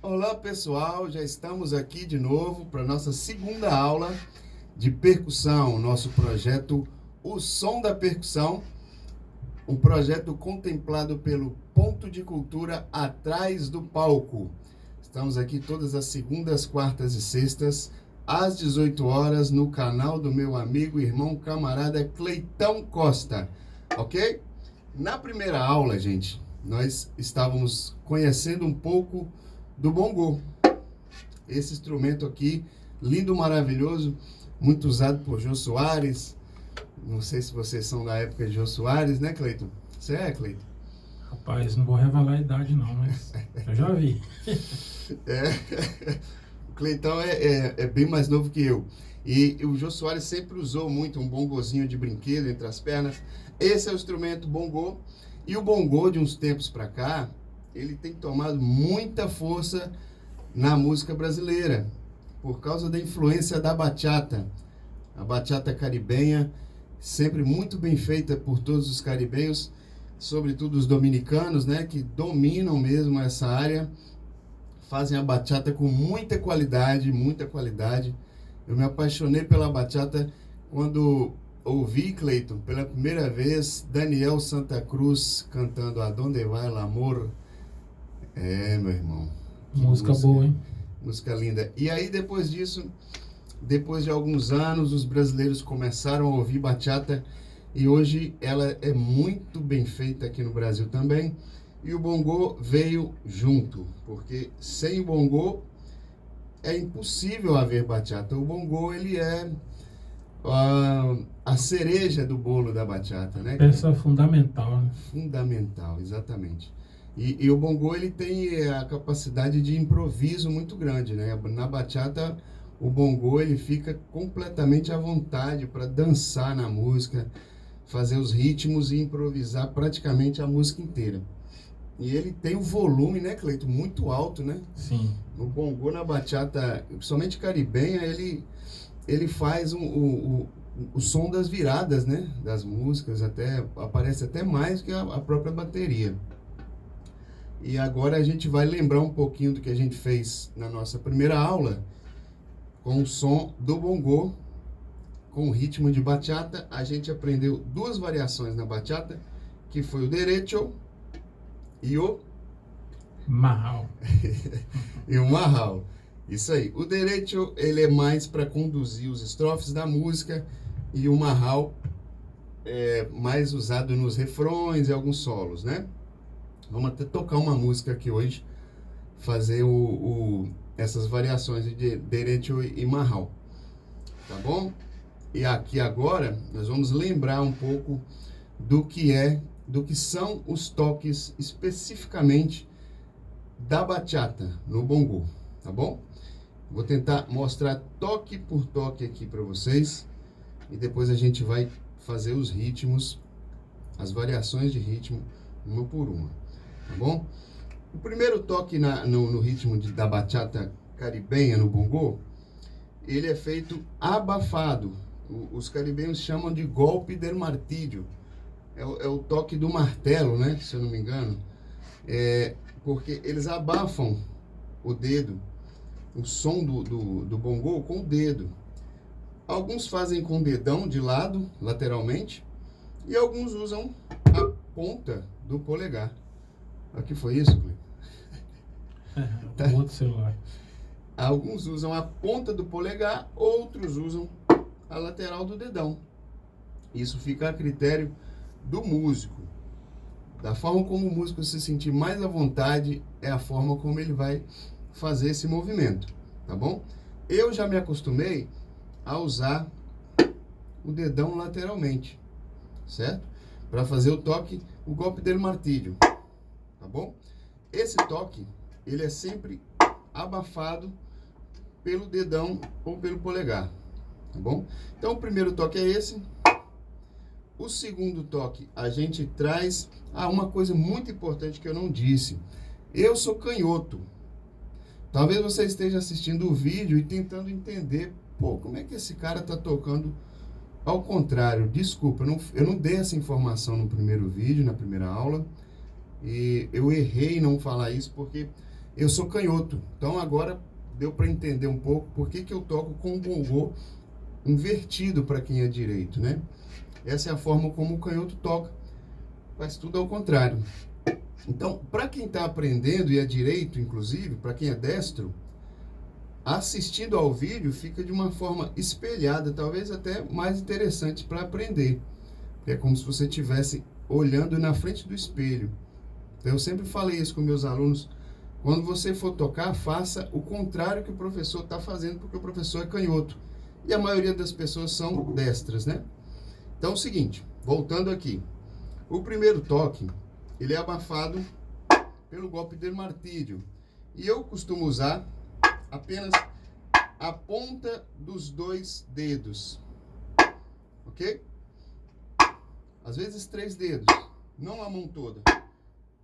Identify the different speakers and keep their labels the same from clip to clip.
Speaker 1: Olá pessoal, já estamos aqui de novo para nossa segunda aula de percussão, nosso projeto O Som da Percussão, um projeto contemplado pelo Ponto de Cultura Atrás do Palco. Estamos aqui todas as segundas, quartas e sextas, às 18 horas, no canal do meu amigo, irmão, camarada Cleitão Costa, ok? Na primeira aula, gente, nós estávamos conhecendo um pouco do bongô. Esse instrumento aqui, lindo, maravilhoso, muito usado por Jô Soares. Não sei se vocês são da época de Jô Soares, né, Cleiton? Você é, Cleiton?
Speaker 2: Rapaz, não vou revelar a idade não, mas eu já vi.
Speaker 1: O Cleitão é bem mais novo que eu. E o Jô Soares sempre usou muito um bongozinho de brinquedo entre as pernas. Esse é o instrumento bongô. E o bongô, de uns tempos para cá, ele tem tomado muita força na música brasileira, por causa da influência da bachata. A bachata caribenha, sempre muito bem feita por todos os caribenhos, sobretudo os dominicanos, né, que dominam mesmo essa área, fazem a bachata com muita qualidade, muita qualidade. Eu me apaixonei pela bachata quando ouvi, Cleiton, pela primeira vez, Daniel Santa Cruz cantando Adonde Vai el Amor. Meu irmão.
Speaker 2: Música boa, hein?
Speaker 1: Música linda. E aí, depois disso, depois de alguns anos, os brasileiros começaram a ouvir bachata e hoje ela é muito bem feita aqui no Brasil também. E o bongô veio junto, porque sem o bongô é impossível haver bachata. O bongô, ele é a cereja do bolo da bachata, né?
Speaker 2: Peça fundamental, né?
Speaker 1: Fundamental, exatamente. E o bongô, ele tem a capacidade de improviso muito grande, né? Na bachata, o bongô, ele fica completamente à vontade para dançar na música, fazer os ritmos e improvisar praticamente a música inteira. E ele tem um volume, né, Cleito, muito alto, né?
Speaker 2: Sim.
Speaker 1: O bongô na bachata, principalmente caribenha, ele faz o som das viradas, né? Das músicas, até aparece até mais que a própria bateria. E agora a gente vai lembrar um pouquinho do que a gente fez na nossa primeira aula, com o som do bongô, com o ritmo de bachata. A gente aprendeu duas variações na bachata, que foi o derecho e o
Speaker 2: Marral.
Speaker 1: e o marral. Isso aí. O derecho, ele é mais para conduzir os estrofes da música, e o marral é mais usado nos refrões e alguns solos, né? Vamos até tocar uma música aqui hoje, fazer essas variações de derecho e marral, tá bom? E aqui agora nós vamos lembrar um pouco do que são os toques especificamente da bachata no bongô, tá bom? Vou tentar mostrar toque por toque aqui para vocês e depois a gente vai fazer os ritmos, as variações de ritmo, uma por uma, tá bom? O primeiro toque no ritmo da bachata caribenha no bongô, ele é feito abafado. Os caribenhos chamam de golpe del martillo. É o toque do martelo, né? Se eu não me engano. Porque eles abafam o dedo, o som do bongô com o dedo. Alguns fazem com o dedão de lado, lateralmente, e alguns usam a ponta do polegar. O que foi isso, Cleiton?
Speaker 2: Tá. O outro celular.
Speaker 1: Alguns usam a ponta do polegar, outros usam a lateral do dedão. Isso fica a critério do músico. Da forma como o músico se sentir mais à vontade, é a forma como ele vai fazer esse movimento, tá bom? Eu já me acostumei a usar o dedão lateralmente, certo? Para fazer o toque, o golpe del martillo, tá bom? Esse toque, ele é sempre abafado pelo dedão ou pelo polegar, tá bom? Então o primeiro toque é esse. O segundo toque, a gente traz uma coisa muito importante que eu não disse. Eu sou canhoto. Talvez você esteja assistindo o vídeo e tentando entender, como é que esse cara tá tocando ao contrário. Desculpa, eu não dei essa informação no primeiro vídeo, na primeira aula. E eu errei em não falar isso porque eu sou canhoto, então agora deu para entender um pouco por que eu toco com o bongô invertido para quem é direito, né? Essa é a forma como o canhoto toca, faz tudo ao contrário. Então, para quem está aprendendo e é direito, inclusive, para quem é destro, assistindo ao vídeo fica de uma forma espelhada, talvez até mais interessante para aprender. É como se você estivesse olhando na frente do espelho. Então, eu sempre falei isso com meus alunos: quando você for tocar, faça o contrário que o professor está fazendo, porque o professor é canhoto. E a maioria das pessoas são destras, né? Então é o seguinte, voltando aqui. O primeiro toque, ele é abafado pelo golpe de martírio. E eu costumo usar apenas a ponta dos 2 dedos. Ok? Às vezes 3 dedos. Não a mão toda.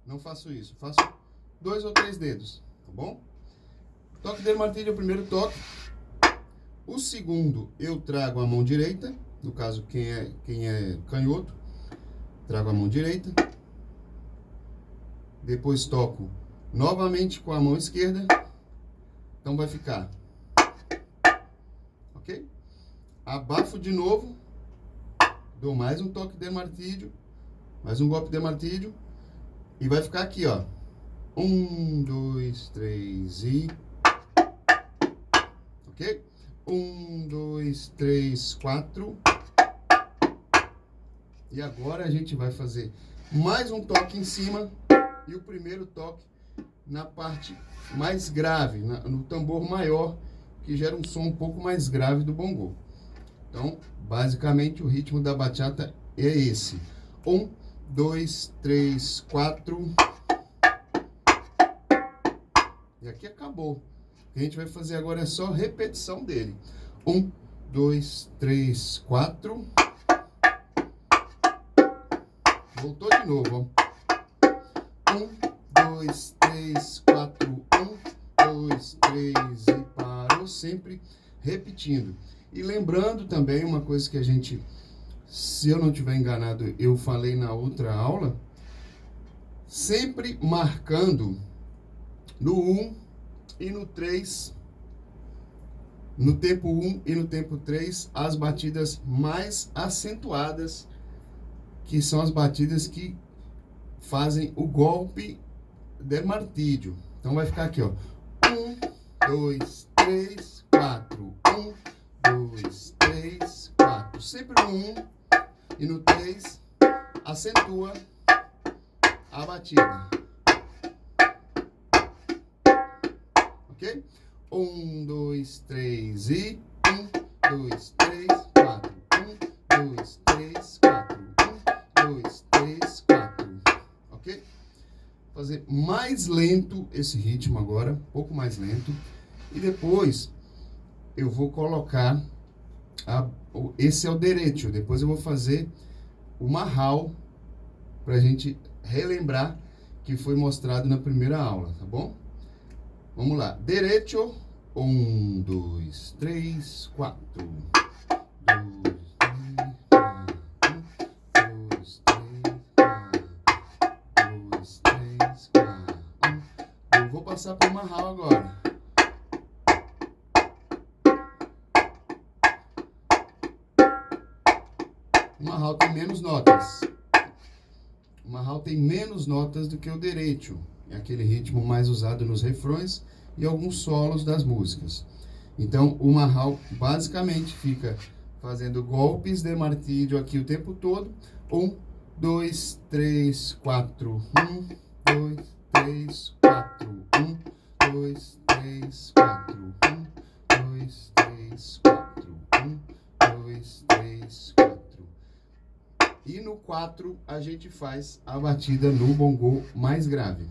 Speaker 1: Não faço isso. Faço 2 ou 3 dedos. Tá bom? Toque de martírio é o primeiro toque. O segundo, eu trago a mão direita. No caso, quem é canhoto, trago a mão direita. Depois toco novamente com a mão esquerda. Então vai ficar. Ok? Abafo de novo. Dou mais um toque de martírio. Mais um golpe de martírio. E vai ficar aqui, ó. 1, 2, 3 e... Ok? 1, 2, 3, 4. E agora a gente vai fazer mais um toque em cima. E o primeiro toque na parte mais grave, no tambor maior, que gera um som um pouco mais grave do bongô. Então, basicamente, o ritmo da bachata é esse. 1, 2, 3, 4. E aqui acabou. O que a gente vai fazer agora é só repetição dele. 1, 2, 3, 4. Voltou de novo, ó. 1, 2, 3, 4. 1, 2, 3 e parou. Sempre repetindo. E lembrando também uma coisa que a gente, se eu não estiver enganado, eu falei na outra aula, sempre marcando no 1 e no 3, no tempo 1 e no tempo 3, as batidas mais acentuadas, que são as batidas que fazem o golpe de martírio. Então vai ficar aqui, ó. 1, 2, 3, 4. 1, 2, 3, 4. Sempre no 1 e no 3 acentua a batida. Ok? 1, 2, 3 e 1, 2, 3, 4. 1, 2, 3, 4. 1, 2, 3, 4. Ok? Fazer mais lento esse ritmo agora, um pouco mais lento. E depois eu vou colocar, esse é o derecho. Depois eu vou fazer o marral, para a gente relembrar que foi mostrado na primeira aula, tá bom? Vamos lá. Derecho. 1, 2, 3, 4. 2, 3, 4. 2, 3, 4. 2, 3, 4. Eu vou passar para o marral agora. O marral tem menos notas. O marral tem menos notas do que o derecho. É aquele ritmo mais usado nos refrões e alguns solos das músicas. Então, o marral basicamente fica fazendo golpes de martírio aqui o tempo todo. 1, 2, 3, 4. 1, 2, 3, 4. 1, 2, 3, 4. 1, 2, 3, 4. 1, 2, 3, 4. E no 4 a gente faz a batida no bongô mais grave.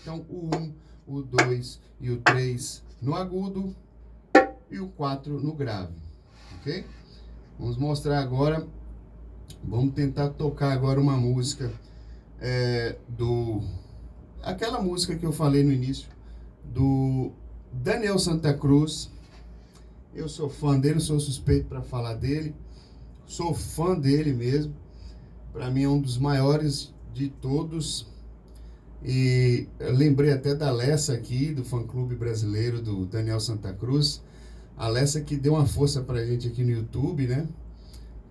Speaker 1: Então, o 1, o 2 e o 3 no agudo e o 4 no grave, ok? Vamos mostrar agora, vamos tentar tocar agora uma música aquela música que eu falei no início, do Daniel Santa Cruz. Eu sou fã dele, sou suspeito para falar dele, sou fã dele mesmo. Para mim é um dos maiores de todos. E eu lembrei até da Alessa aqui, do fã-clube brasileiro do Daniel Santa Cruz. A Alessa que deu uma força pra gente aqui no YouTube, né?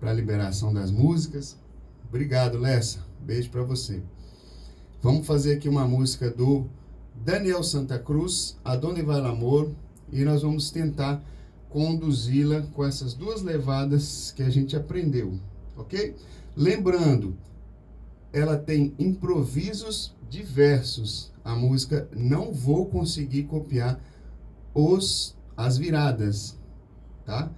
Speaker 1: Pra liberação das músicas. Obrigado, Lessa. Beijo pra você. Vamos fazer aqui uma música do Daniel Santa Cruz, Adonde Vai o Amor, e nós vamos tentar conduzi-la com essas duas levadas que a gente aprendeu, ok? Lembrando, ela tem improvisos diversos. A música não vou conseguir copiar as viradas, tá?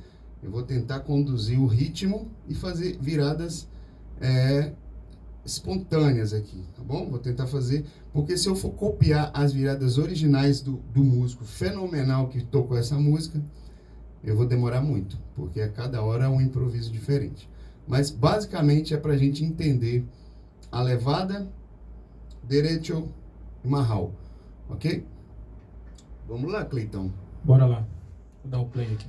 Speaker 1: Eu vou tentar conduzir o ritmo e fazer viradas espontâneas aqui, tá bom? Vou tentar fazer, porque se eu for copiar as viradas originais do músico fenomenal que tocou essa música, eu vou demorar muito, porque a cada hora é um improviso diferente. Mas basicamente é pra gente entender a levada, derecho e marral, ok? Vamos lá, Cleitão.
Speaker 2: Bora lá. Vou dar o play aqui.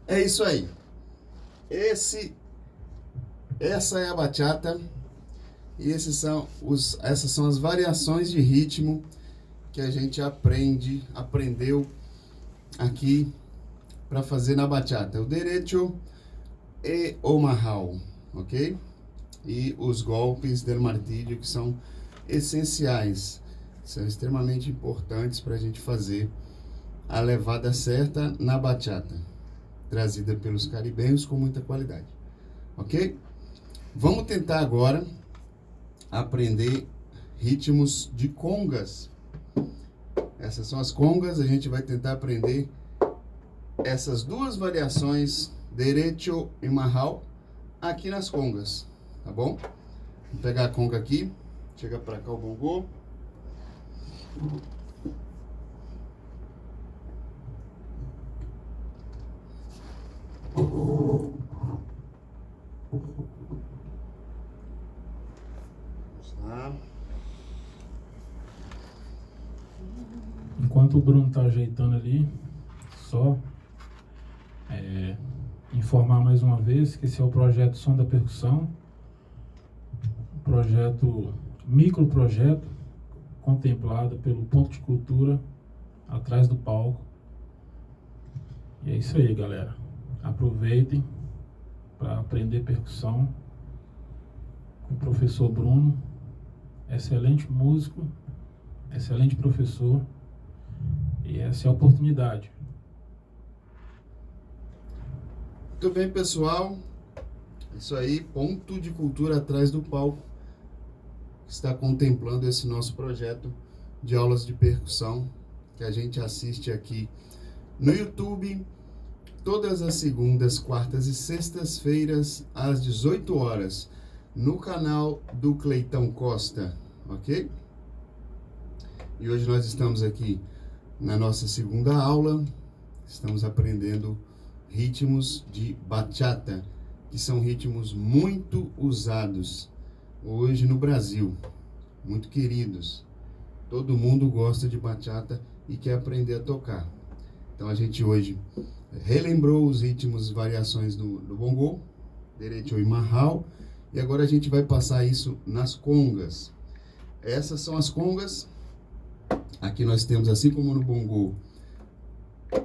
Speaker 1: É isso aí. Essa é a bachata e essas são as variações de ritmo que a gente aprendeu aqui para fazer na bachata. O derecho e o marral, ok? E os golpes del martillo, que são essenciais, são extremamente importantes para a gente fazer a levada certa na bachata, trazida pelos caribenhos com muita qualidade, ok? Vamos tentar agora aprender ritmos de congas. Essas são as congas, a gente vai tentar aprender essas duas variações, derecho e majao, aqui nas congas, tá bom? Vou pegar a conga aqui, chega pra cá o bongô. Vamos lá.
Speaker 2: Enquanto o Bruno tá ajeitando ali, só informar mais uma vez que esse é o projeto Som da Percussão, microprojeto, contemplado pelo Ponto de Cultura, atrás do palco. E é isso aí, galera. Aproveitem para aprender percussão com o professor Bruno, excelente músico, excelente professor, e essa é a oportunidade.
Speaker 1: Muito bem, pessoal. Isso aí, Ponto de Cultura atrás do palco, está contemplando esse nosso projeto de aulas de percussão que a gente assiste aqui no YouTube todas as segundas, quartas e sextas-feiras às 18 horas no canal do Cleitão Costa, ok? E hoje nós estamos aqui na nossa segunda aula, estamos aprendendo ritmos de bachata, que são ritmos muito usados hoje no Brasil, muito queridos. Todo mundo gosta de bachata e quer aprender a tocar. Então a gente hoje relembrou os ritmos e variações do bongô, derecho e majao, e agora a gente vai passar isso nas congas. Essas são as congas. Aqui nós temos, assim como no bongô,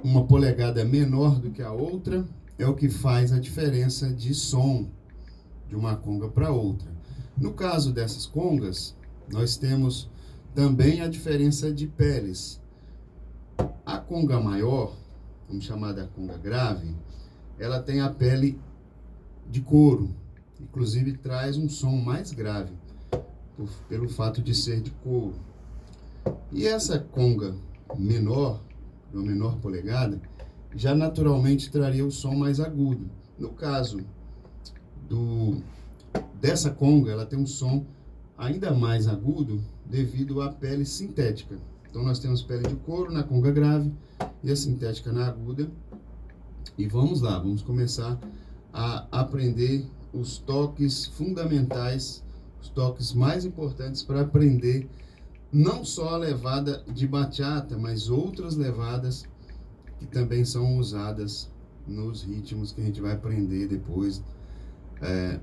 Speaker 1: uma polegada menor do que a outra, é o que faz a diferença de som de uma conga para outra. No caso dessas congas, nós temos também a diferença de peles. A conga maior, vamos chamar da conga grave, ela tem a pele de couro, inclusive traz um som mais grave, pelo fato de ser de couro. E essa conga menor, de uma menor polegada, já naturalmente traria o som mais agudo. No caso dessa conga, ela tem um som ainda mais agudo devido à pele sintética. Então nós temos pele de couro na conga grave e a sintética na aguda. E vamos lá, vamos começar a aprender os toques fundamentais, os toques mais importantes para aprender não só a levada de bachata, mas outras levadas que também são usadas nos ritmos que a gente vai aprender depois,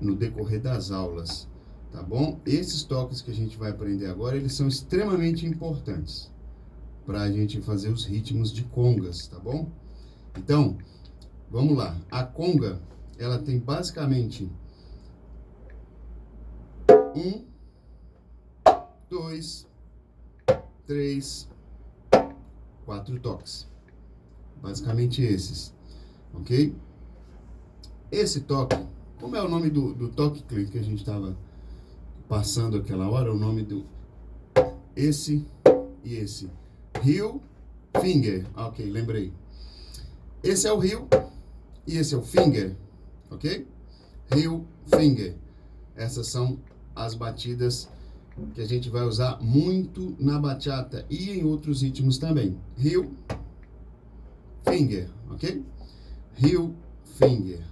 Speaker 1: no decorrer das aulas, tá bom? Esses toques que a gente vai aprender agora, eles são extremamente importantes para a gente fazer os ritmos de congas, tá bom? Então, vamos lá. A conga, ela tem basicamente 1, 2, 3, 4 toques. Basicamente esses, ok? Esse toque, como é o nome do toque que a gente estava passando aquela hora? O nome do esse e esse. Heel, finger. Ok, lembrei. Esse é o heel e esse é o finger, ok? Heel, finger. Essas são as batidas que a gente vai usar muito na bachata e em outros ritmos também. Heel, finger, ok? Heel, finger.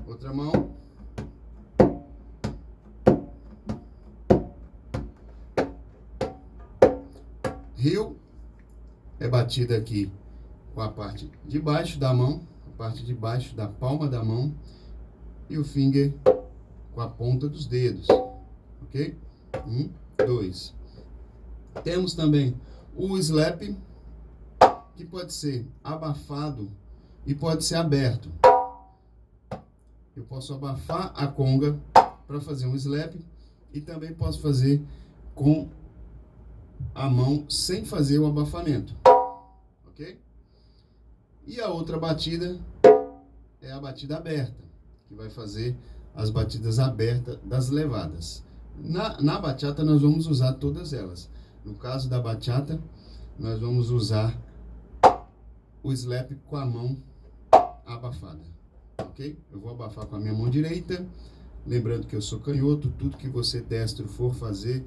Speaker 1: Outra mão. Heel é batida aqui com a parte de baixo da mão, a parte de baixo da palma da mão, e o finger com a ponta dos dedos, ok? 1, 2. Temos também O slap, que pode ser abafado e pode ser aberto. Eu posso abafar a conga para fazer um slap e também posso fazer com a mão sem fazer o abafamento, ok? E a outra batida é a batida aberta, que vai fazer as batidas abertas das levadas. Na bachata nós vamos usar todas elas. No caso da bachata, nós vamos usar o slap com a mão abafada, ok? Eu vou abafar com a minha mão direita, lembrando que eu sou canhoto, tudo que você destro for fazer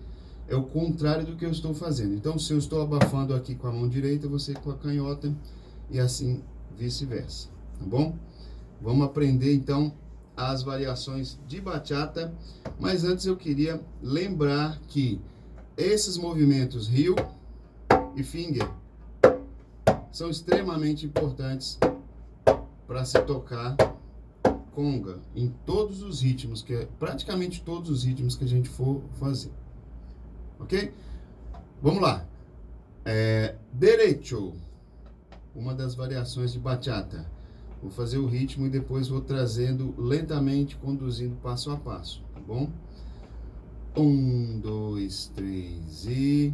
Speaker 1: é o contrário do que eu estou fazendo. Então, se eu estou abafando aqui com a mão direita, você com a canhota e assim vice-versa, tá bom? Vamos aprender então as variações de bachata, mas antes eu queria lembrar que esses movimentos heel e finger são extremamente importantes para se tocar conga em todos os ritmos, praticamente todos os ritmos que a gente for fazer, ok? Vamos lá. Derecho, uma das variações de bachata. Vou fazer o ritmo e depois vou trazendo lentamente, conduzindo passo a passo, tá bom? 1, 2, 3 e...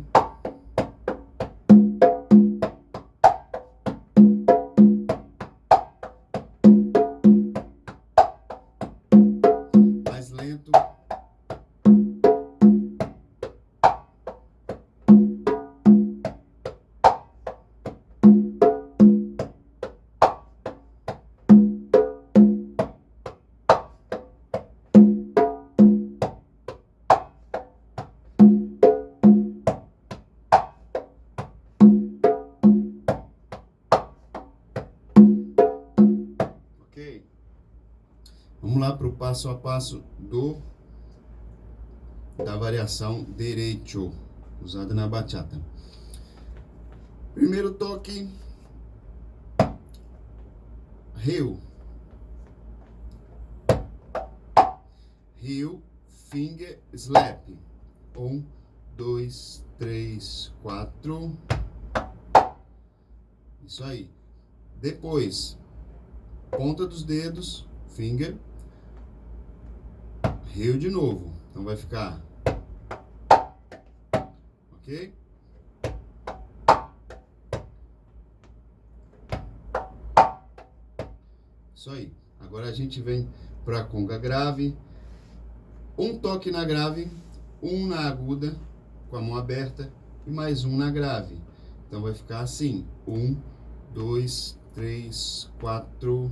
Speaker 1: mais lento. Vamos lá para o passo a passo da variação derecho, usada na bachata. Primeiro toque, heel. Heel, finger, slap. 1, 2, 3, 4. Isso aí. Depois, ponta dos dedos, finger, heel de novo. Então vai ficar, ok? Isso aí. Agora a gente vem para a conga grave. Um toque na grave, um na aguda, com a mão aberta, e mais um na grave. Então vai ficar assim: 1, 2, 3, 4.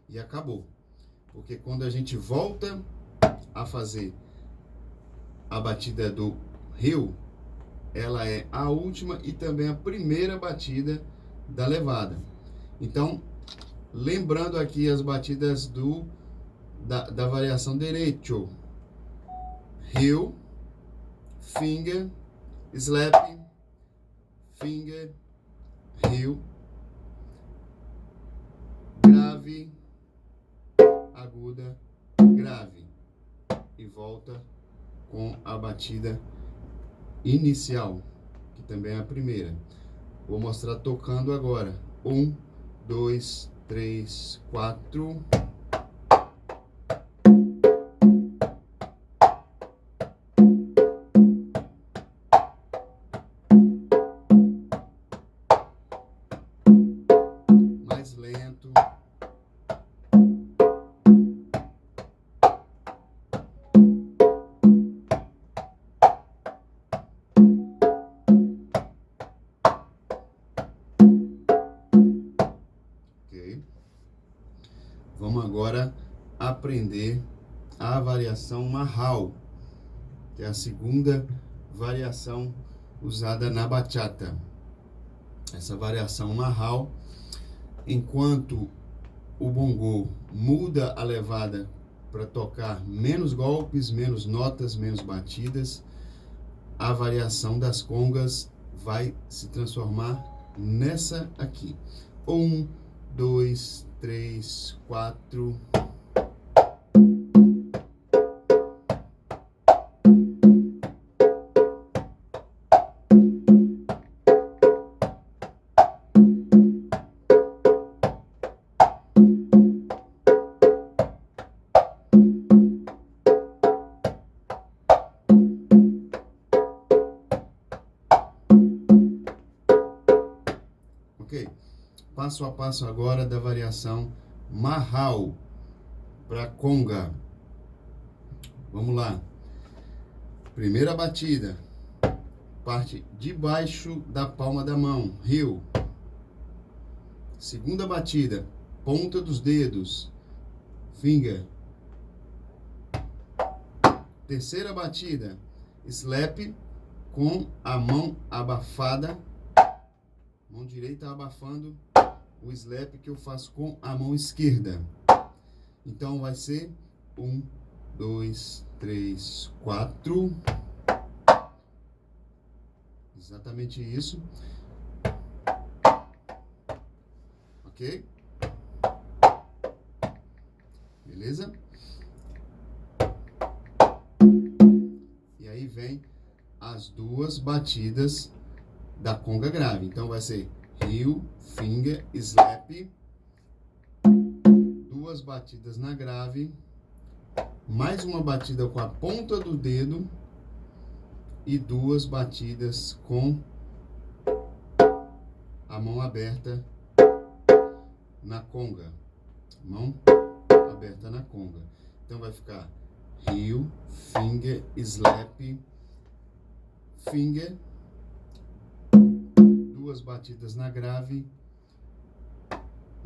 Speaker 1: E acabou. Porque quando a gente volta a fazer a batida do heel, ela é a última e também a primeira batida da levada. Então, lembrando aqui as batidas da variação derecho: heel, finger, slap, finger, heel, grave, aguda, grave, e volta com a batida inicial, que também é a primeira. Vou mostrar tocando agora. 1, 2, 3, 4. Mais lento. Vamos agora aprender a variação Mahal, que é a segunda variação usada na bachata. Essa variação Mahal, enquanto o bongo muda a levada para tocar menos golpes, menos notas, menos batidas, a variação das congas vai se transformar nessa aqui. 1, 2, 3, 4. Ok? Passo a passo agora da variação Mahal para conga. Vamos lá. Primeira batida, parte de baixo da palma da mão, heel. Segunda batida, ponta dos dedos, finger. Terceira batida, slap com a mão abafada, mão direita abafando o slap que eu faço com a mão esquerda. Então vai ser 1, 2, 3, 4. Exatamente isso. Ok? Beleza? E aí vem as duas batidas da conga grave. Então vai ser heel, finger, slap. Duas batidas na grave. Mais uma batida com a ponta do dedo. E duas batidas com a mão aberta na conga. Mão aberta na conga. Então vai ficar heel, finger, slap, finger. Duas batidas na grave.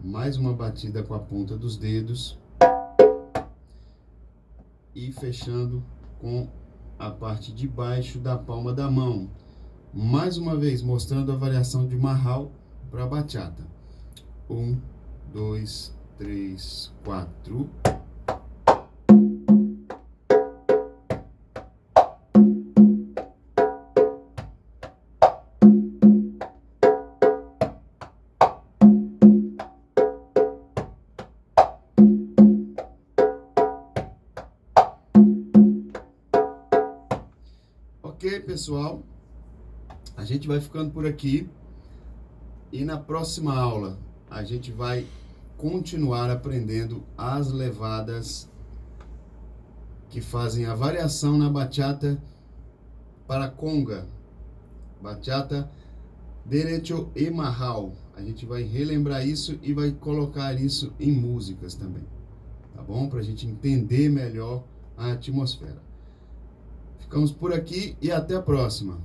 Speaker 1: Mais uma batida com a ponta dos dedos. E fechando com a parte de baixo da palma da mão. Mais uma vez, mostrando a variação de Mahal para bachata. 1, 2, 3, 4. Ok, pessoal, a gente vai ficando por aqui e na próxima aula a gente vai continuar aprendendo as levadas que fazem a variação na bachata para conga, bachata derecho e Mahal. A gente vai relembrar isso e vai colocar isso em músicas também, tá bom? Para a gente entender melhor a atmosfera. Ficamos por aqui e até a próxima.